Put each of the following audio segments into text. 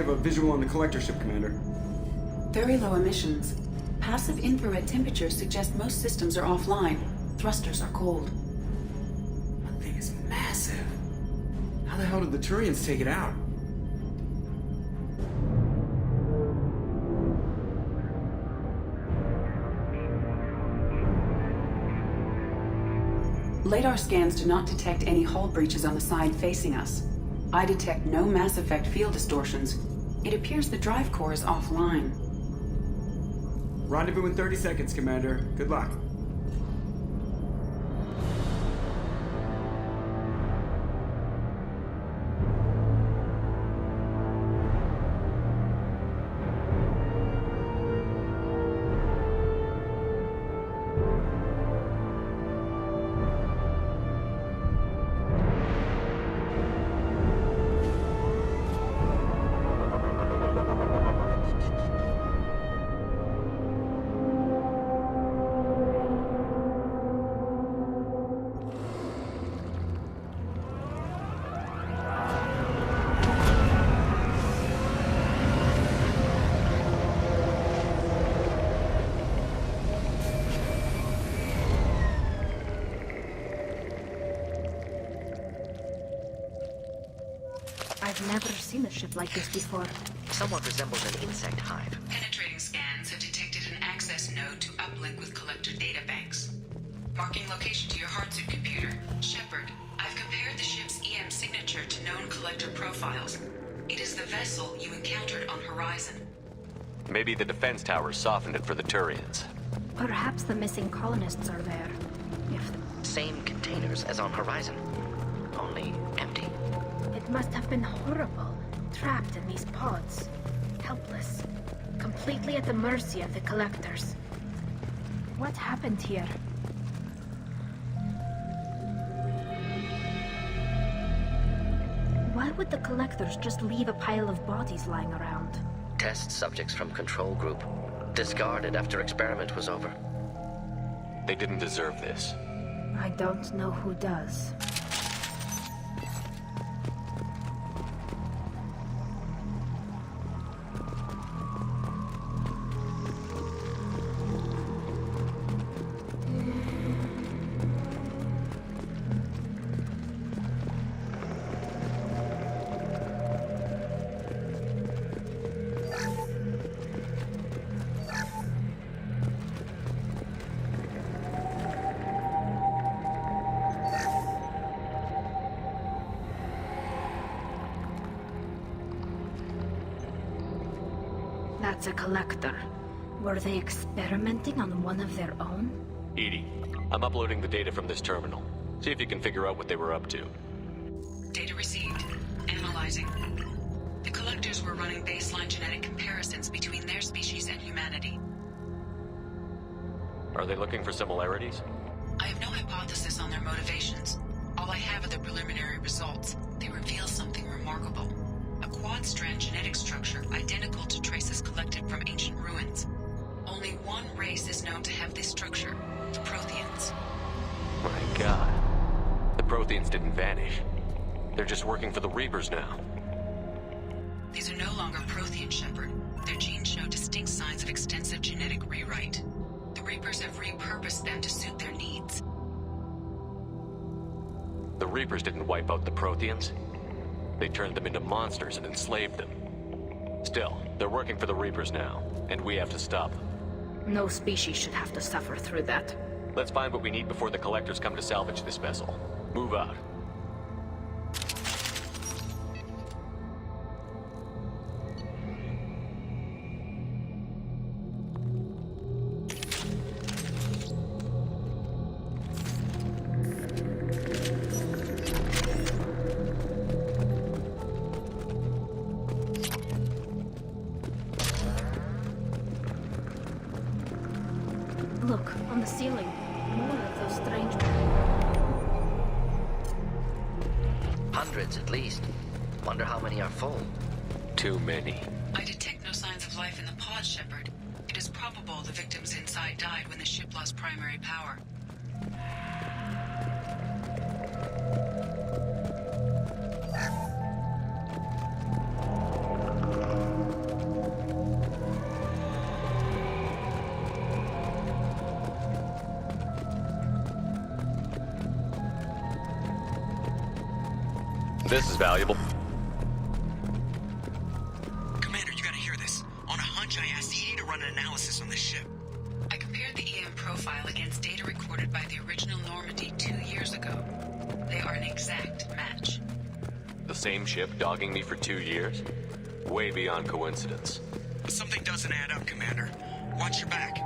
have a visual on the collector ship, Commander. Very low emissions. Passive infrared temperatures suggest most systems are offline. Thrusters are cold. That thing is massive. How the hell did the Turians take it out? Radar scans do not detect any hull breaches on the side facing us. I detect no mass effect field distortions. It appears the drive core is offline. Rendezvous in 30 seconds, Commander. Good luck. I've never seen a ship like this before. Somewhat resembles an insect hive. Penetrating scans have detected an access node to uplink with collector databanks. Marking location to your hardsuit computer. Shepard, I've compared the ship's EM signature to known collector profiles. It is the vessel you encountered on Horizon. Maybe the defense towers softened it for the Turians. Perhaps the missing colonists are there. If Same containers as on Horizon, only empty. it must have been horrible, trapped in these pods, helpless, completely at the mercy of the collectors. What happened here? Why would the collectors just leave a pile of bodies lying around? Test subjects from control group. Discarded after experiment was over. They didn't deserve this. I don't know who does. That's a collector. Were they experimenting on one of their own? Edie, I'm uploading the data from this terminal. See if you can figure out what they were up to. Data received. Analyzing. The collectors were running baseline genetic comparisons between their species and humanity. Are they looking for similarities? I have no hypothesis on their motivations. All I have are the preliminary results. They reveal something remarkable. A quad-strand genetic structure identical to traces collected from ancient ruins. Only one race is known to have this structure, the Protheans. My god. The Protheans didn't vanish. They're just working for the Reapers now. These are no longer Prothean, Shepard. Their genes show distinct signs of extensive genetic rewrite. The Reapers have repurposed them to suit their needs. The Reapers didn't wipe out the Protheans. They turned them into monsters and enslaved them. Still, they're working for the Reapers now, and we have to stop them. No species should have to suffer through that. Let's find what we need before the Collectors come to salvage this vessel. Move out. Look, on the ceiling. More of those strange... Hundreds at least. Wonder how many are full. Too many. I detect no signs of life in the pod, Shepard. It is probable the victims inside died when the ship lost primary power. This is valuable. Commander, you gotta hear this. On a hunch, I asked Edie to run an analysis on this ship. I compared the EM profile against data recorded by the original Normandy 2 years ago. They are an exact match. The same ship dogging me for 2 years? Way beyond coincidence. Something doesn't add up, Commander. Watch your back.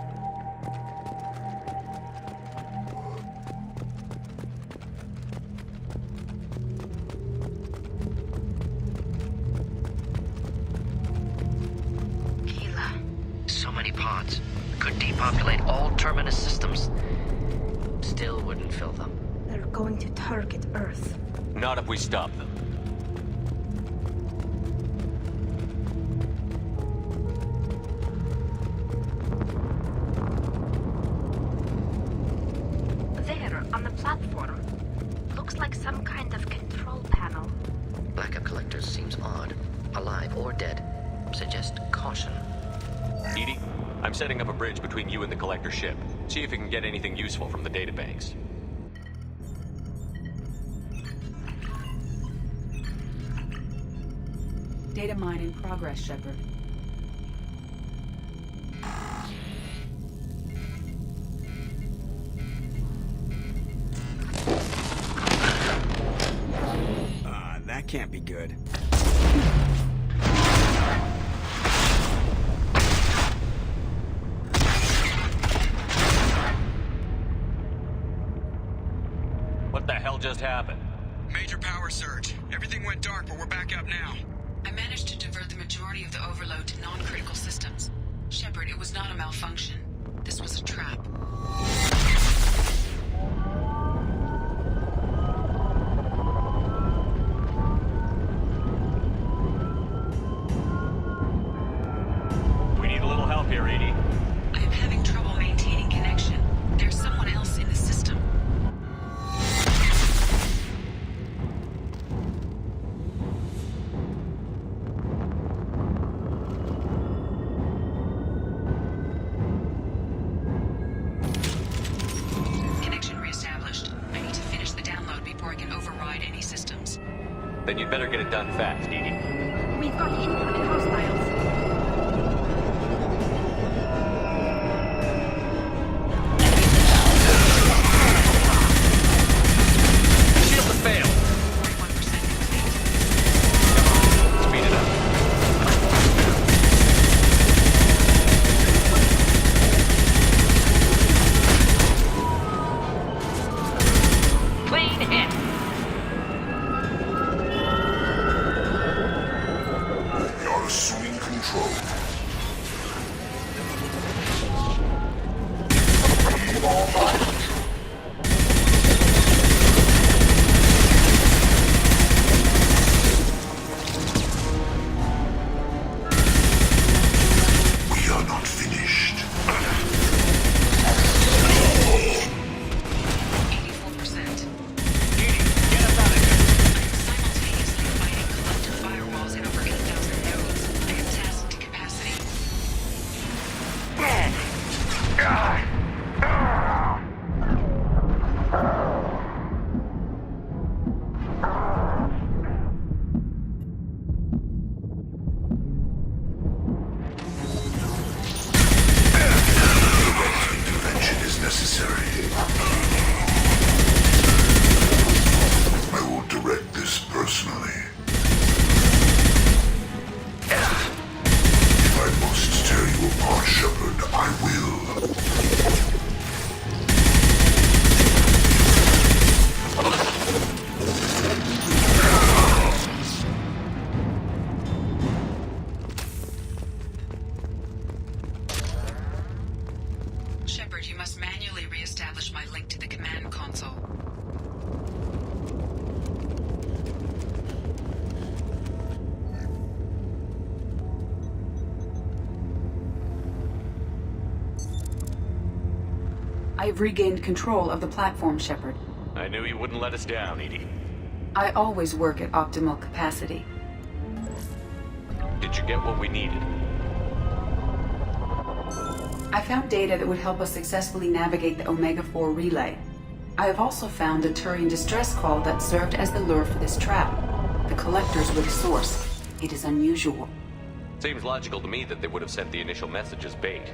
So many pods. Could depopulate all terminus systems. Still wouldn't fill them. They're going to target Earth. Not if we stop them. There, on the platform. Looks like some kind of control panel. Lack of collectors seems odd. Alive or dead. Suggest caution. Edie, I'm setting up a bridge between you and the collector ship. See if you can get anything useful from the databanks. Data mine in progress, Shepard. That can't be good. What the hell just happened? Major power surge. Everything went dark, but we're back up now. I managed to divert the majority of the overload to non-critical systems. Shepard, it was not a malfunction. This was a trap. We need a little help here, Edie. I am having trouble maintaining connection. There's someone else in the system. Connection reestablished. I need to finish the download before I can override any systems. Then you'd better get it done fast, Edie. We've got incoming hostiles. Shield to fail! 41% complete. Speed it up. Clean hit! You're assuming control. Be online. We are not finished. 84%. Edie, get us out of here! Simultaneously fighting collective firewalls in over 8,000 nodes. I am tasked to capacity. Intervention is necessary. I will direct this personally. If I must tear you apart, Shepard, I will. Shepard, you must manually reestablish my link to the command console. I've regained control of the platform, Shepard. I knew you wouldn't let us down, Edie. I always work at optimal capacity. Did you get what we needed? I found data that would help us successfully navigate the Omega-4 relay. I have also found a Turian distress call that served as the lure for this trap. The collectors were the source. It is unusual. Seems logical to me that they would have sent the initial message as bait.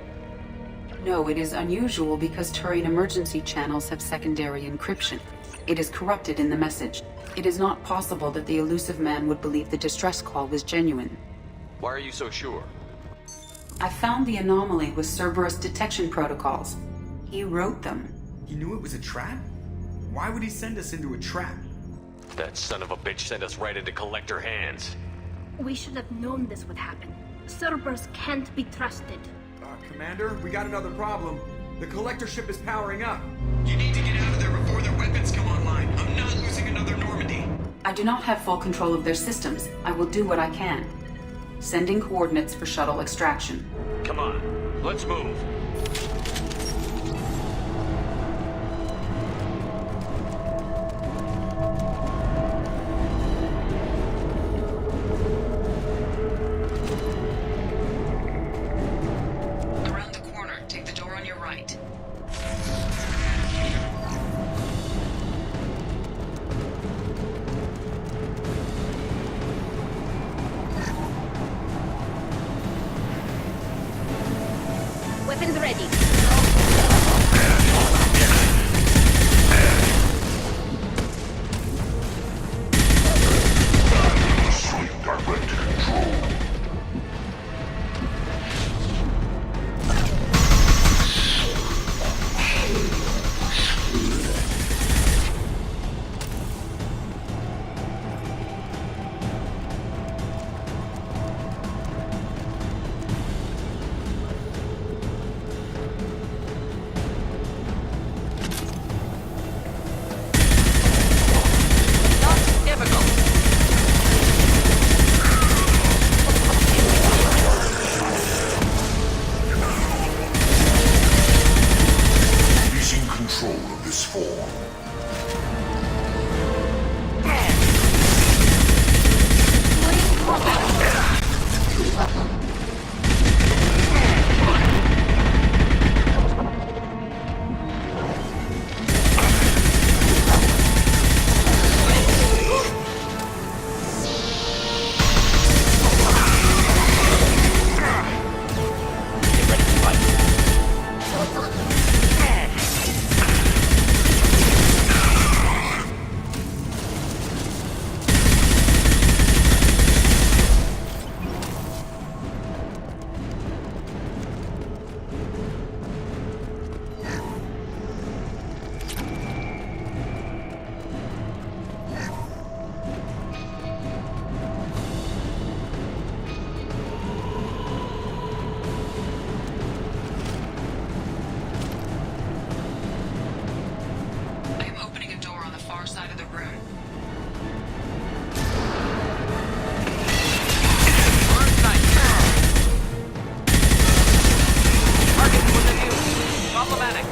No, it is unusual because Turian emergency channels have secondary encryption. It is corrupted in the message. It is not possible that the elusive man would believe the distress call was genuine. Why are you so sure? I found the anomaly with Cerberus detection protocols. He wrote them. He knew it was a trap? Why would he send us into a trap? That son of a bitch sent us right into Collector hands. We should have known this would happen. Cerberus can't be trusted. Commander, we got another problem. The Collector ship is powering up. You need to get out of there before their weapons come online. I'm not losing another Normandy. I do not have full control of their systems. I will do what I can. Sending coordinates for shuttle extraction. Come on, let's move. Around the corner, take the door on your right. Weapons ready. Sweet direct control. Releasing control of this form. I am opening a door on the far side of the room. Problematic.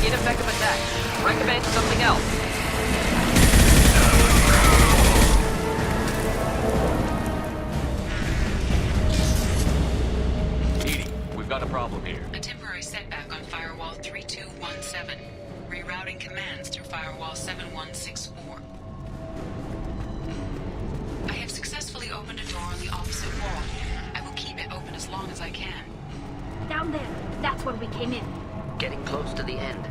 Ineffective attack. Recommend something else. Edie, we've got a problem here. A temporary setback on Firewall 3217. Rerouting commands through Firewall 7164. I have successfully opened a door on the opposite wall. I will keep it open as long as I can. Down there. That's where we came in. Getting close to the end.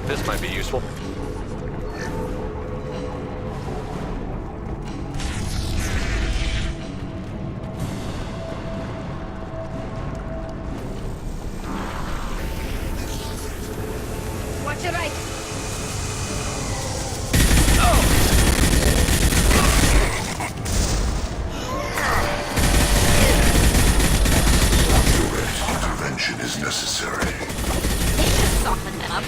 This might be useful. Watch your right. Intervention is necessary. They should soften them up.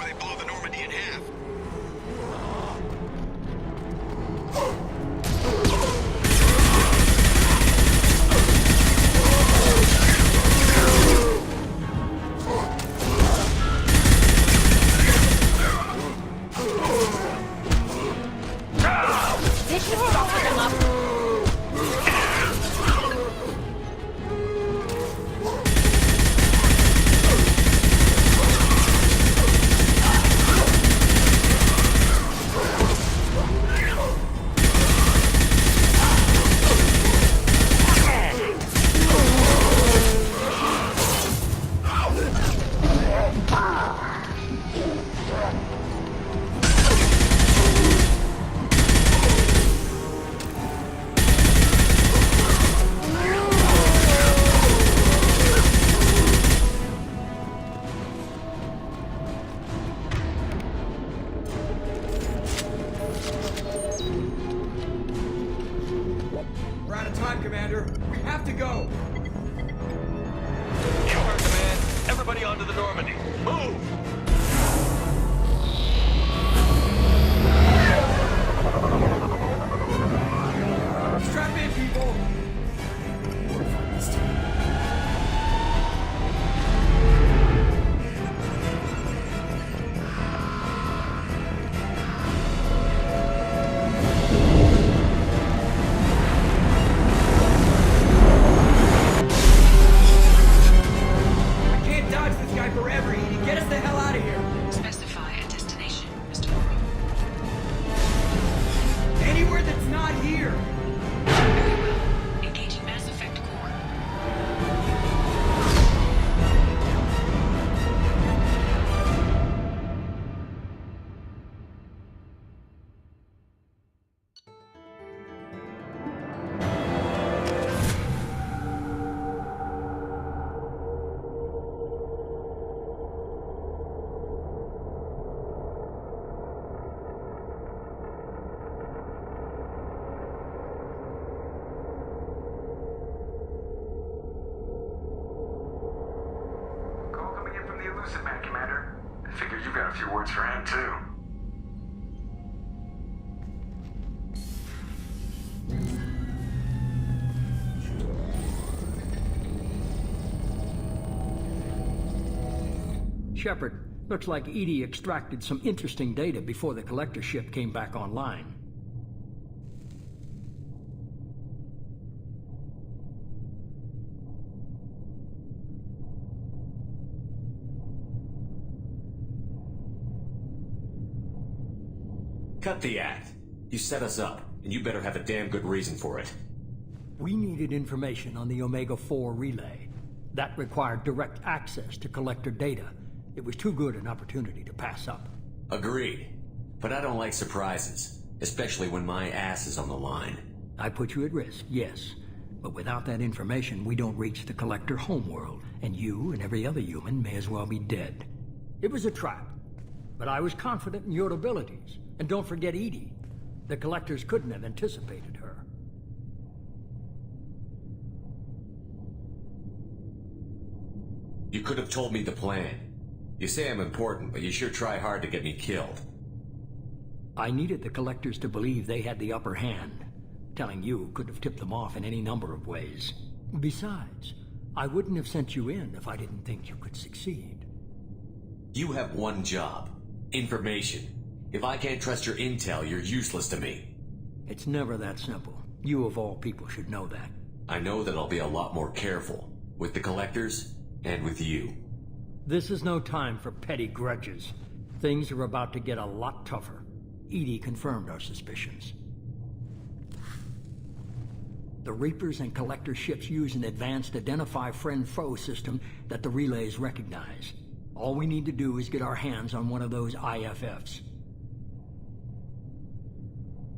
before they blow the Normandy in half. This should soften them up. We're out of time, Commander. We have to go. You heard command. Everybody onto the Normandy. Move! Strap in, people. I can't dodge this guy forever, Edie. Get us the hell out of here. Specify a destination, Mr. Morrow. Anywhere that's not here. Very well. Engaging Mass Effect core. Call coming in from the Elusive Man, Commander. I figure you got a few words for him, too. Shepard, looks like Edie extracted some interesting data before the collector ship came back online. Cut the act. You set us up, and you better have a damn good reason for it. We needed information on the Omega-4 relay. That required direct access to collector data. It was too good an opportunity to pass up. Agreed. But I don't like surprises, especially when my ass is on the line. I put you at risk, yes. But without that information, we don't reach the collector homeworld, and you and every other human may as well be dead. It was a trap, but I was confident in your abilities. And don't forget Edie. The collectors couldn't have anticipated her. You could have told me the plan. You say I'm important, but you sure try hard to get me killed. I needed the collectors to believe they had the upper hand. Telling you could have tipped them off in any number of ways. Besides, I wouldn't have sent you in if I didn't think you could succeed. You have one job. Information. If I can't trust your intel, you're useless to me. It's never that simple. You of all people should know that. I know that I'll be a lot more careful. With the collectors, and with you. This is no time for petty grudges. Things are about to get a lot tougher. Edie confirmed our suspicions. The Reapers and Collector ships use an advanced Identify Friend-Foe system that the relays recognize. All we need to do is get our hands on one of those IFFs.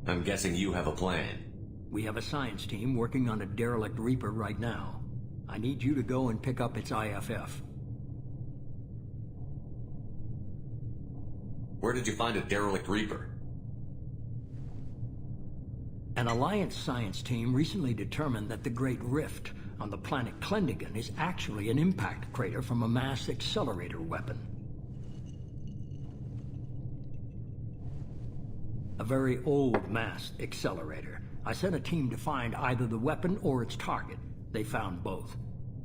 I'm guessing you have a plan. We have a science team working on a derelict Reaper right now. I need you to go and pick up its IFF. Where did you find a derelict Reaper? An Alliance science team recently determined that the Great Rift on the planet Klendigan is actually an impact crater from a mass accelerator weapon. A very old mass accelerator. I sent a team to find either the weapon or its target. They found both.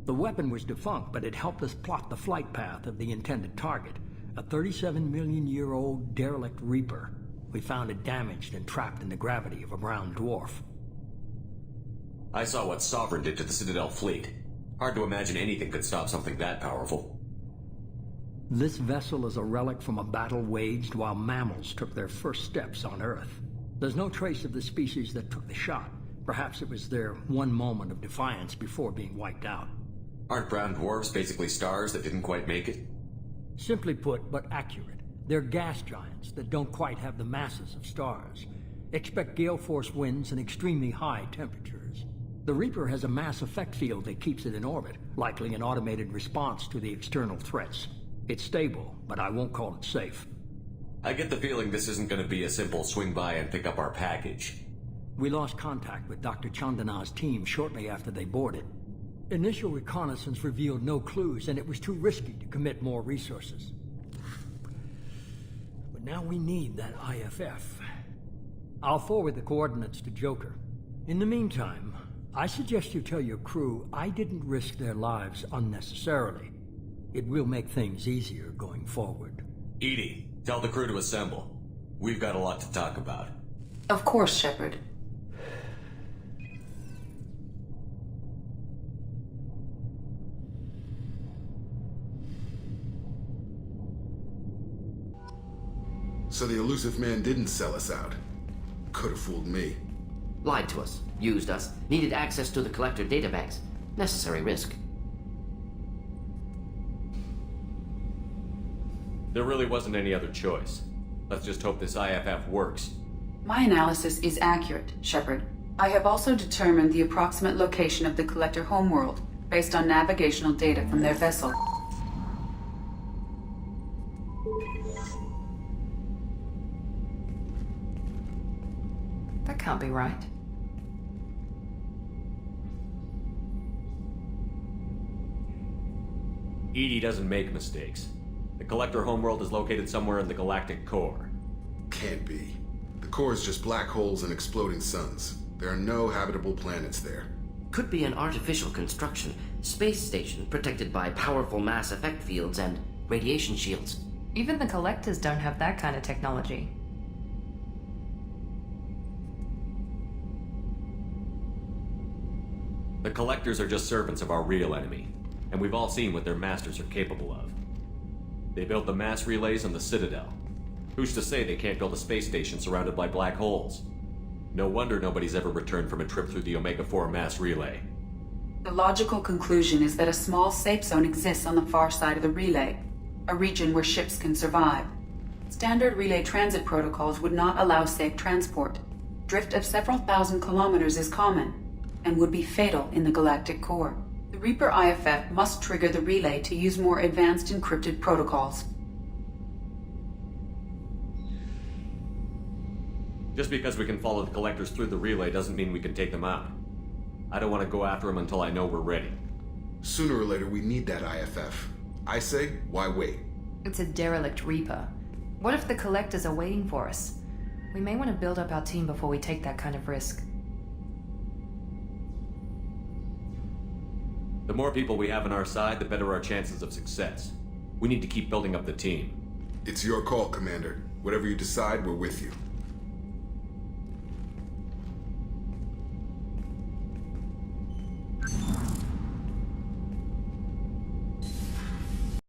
The weapon was defunct, but it helped us plot the flight path of the intended target. A 37-million-year-old derelict Reaper. We found it damaged and trapped in the gravity of a brown dwarf. I saw what Sovereign did to the Citadel fleet. Hard to imagine anything could stop something that powerful. This vessel is a relic from a battle waged while mammals took their first steps on Earth. There's no trace of the species that took the shot. Perhaps it was their one moment of defiance before being wiped out. Aren't brown dwarfs basically stars that didn't quite make it? Simply put, but accurate. They're gas giants that don't quite have the masses of stars. Expect gale force winds and extremely high temperatures. The Reaper has a mass effect field that keeps it in orbit, likely an automated response to the external threats. It's stable, but I won't call it safe. I get the feeling this isn't going to be a simple swing by and pick up our package. We lost contact with Dr. Chandana's team shortly after they boarded. Initial reconnaissance revealed no clues, and it was too risky to commit more resources. But now we need that IFF. I'll forward the coordinates to Joker. In the meantime, I suggest you tell your crew I didn't risk their lives unnecessarily. It will make things easier going forward. Edie, tell the crew to assemble. We've got a lot to talk about. Of course, Shepard. So the elusive man didn't sell us out. Could have fooled me. Lied to us, used us, needed access to the Collector databanks. Necessary risk. There really wasn't any other choice. Let's just hope this IFF works. My analysis is accurate, Shepard. I have also determined the approximate location of the Collector homeworld based on navigational data from their vessel. That can't be right. Edie doesn't make mistakes. The Collector homeworld is located somewhere in the galactic core. Can't be. The core is just black holes and exploding suns. There are no habitable planets there. Could be an artificial construction, space station protected by powerful mass effect fields and radiation shields. Even the Collectors don't have that kind of technology. The Collectors are just servants of our real enemy, and we've all seen what their masters are capable of. They built the mass relays on the Citadel. Who's to say they can't build a space station surrounded by black holes? No wonder nobody's ever returned from a trip through the Omega-4 mass relay. The logical conclusion is that a small safe zone exists on the far side of the relay, a region where ships can survive. Standard relay transit protocols would not allow safe transport. Drift of several thousand kilometers is common, and would be fatal in the galactic core. The Reaper IFF must trigger the relay to use more advanced encrypted protocols. Just because we can follow the Collectors through the relay doesn't mean we can take them out. I don't want to go after them until I know we're ready. Sooner or later, we need that IFF. I say, why wait? It's a derelict Reaper. What if the Collectors are waiting for us? We may want to build up our team before we take that kind of risk. The more people we have on our side, the better our chances of success. We need to keep building up the team. It's your call, Commander. Whatever you decide, we're with you.